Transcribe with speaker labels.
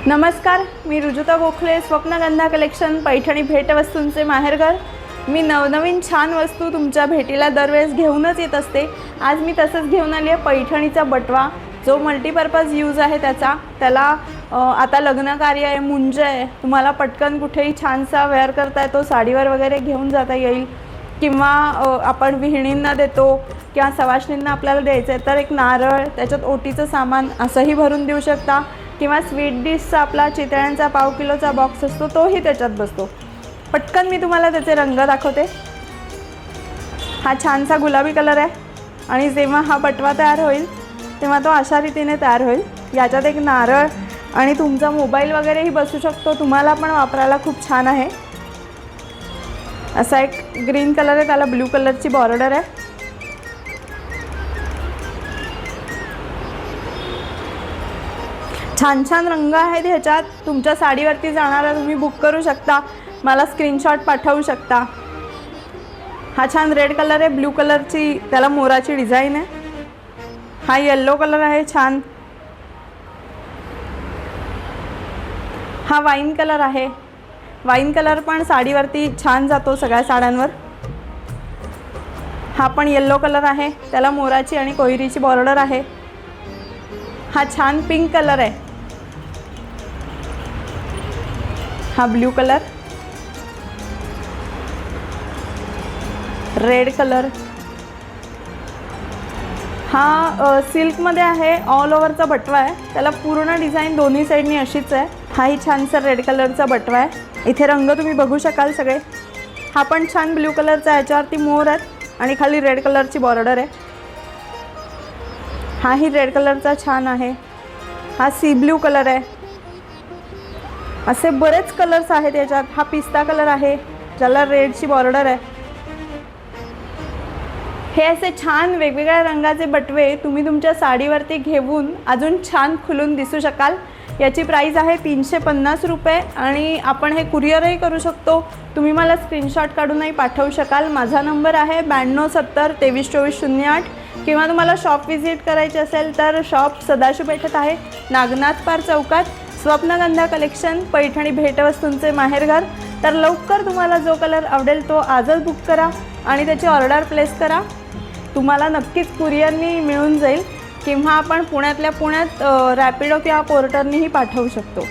Speaker 1: नमस्कार, मी रुजुता गोखले, स्वप्नगंधा कलेक्शन, पैठणी भेटवस्तूंचे माहेरघर। मी नवनवीन छान वस्तू तुमच्या भेटीला दरवेळेस घेऊनच येत असते। आज मी तसंच घेऊन आली आहे पैठणीचा बटवा, जो मल्टीपर्पज यूज आहे त्याला आता लग्न कार्य आहे, मुंज आहे, तुम्हाला पटकन कुठेही छानसा वेअर करता येतो, साडीवर वगैरे घेऊन जाता येईल, किंवा आपण विहिणींना देतो किंवा सवाष्णींना आपल्याला द्यायचं आहे तर एक नारळ, त्याच्यात ओटीचं सामान असंही भरून देऊ शकता, किंवा स्वीट डिशचा आपला चितळ्यांचा पाव किलोचा बॉक्स असतो तोही त्याच्यात बसतो। पटकन मी तुम्हाला त्याचे रंग दाखवते। हा छानसा गुलाबी कलर आहे आणि जेव्हा हा बटवा तयार होईल तेव्हा तो अशा रीतीने तयार होईल। याच्यात एक नारळ आणि तुमचा मोबाईल वगैरेही बसू शकतो, तुम्हाला पण वापरायला खूप छान आहे। असा एक ग्रीन कलर आहे, त्याला ब्लू कलरची बॉर्डर आहे। छान छान रंग आहेत ह्याच्यात, तुमच्या साडीवरती जाणारा तुम्ही बुक करू शकता, मला स्क्रीनशॉट पाठवू शकता। हा छान रेड कलर आहे, ब्लू कलरची त्याला मोराची डिझाईन आहे। हा येलो कलर आहे छान। हा वाईन कलर आहे, वाईन कलर पण साडीवरती छान जातो सगळ्या साड्यांवर। हा पण येलो कलर आहे, त्याला मोराची आणि कोहिरीची बॉर्डर आहे। हा छान पिंक कलर आहे। हा ब्लू कलर, रेड कलर, हा सिल्कमध्ये आहे, ऑल ओव्हरचा बटवा आहे, त्याला पूर्ण डिझाईन दोन्ही साईडनी अशीच आहे। हाही छानसा रेड कलरचा बटवा आहे, इथे रंग तुम्ही बघू शकाल सगळे। हा पण छान ब्लू कलरचा आहे, याच्यावरती मोर आहेत आणि खाली रेड कलरची बॉर्डर आहे। हाही रेड कलरचा छान आहे। हा सी ब्लू कलर आहे। असे बरेच कलर्स आहेत याच्यात। हा पिस्ता कलर आहे, ज्याला रेडची बॉर्डर आहे। हे असे छान वेगवेगळ्या रंगाचे बटवे तुम्ही तुमच्या साडीवरती घेऊन अजून छान खुलून दिसू शकाल। याची प्राइस आहे 350 रुपये आणि आपण हे कुरिअरही करू शकतो। तुम्ही मला स्क्रीनशॉट काढूनही पाठवू शकाल। माझा नंबर आहे 9270 232408, किंवा तुम्हाला शॉप व्हिजिट करायची असेल तर शॉप सदाशिव पेठेत आहे, नागनाथ पार चौकात, स्वप्नगंधा कलेक्शन, पैठणी भेटवस्तूंचे माहेरघर। तर लवकर तुम्हाला जो कलर आवडेल तो आजच बुक करा आणि त्याची ऑर्डर प्लेस करा, तुम्हाला नक्कीच कुरिअरनी मिळून जाईल, किंवा आपण पुण्यातल्या पुण्यात रॅपिडो किंवा पोर्टरनीही पाठवू शकतो।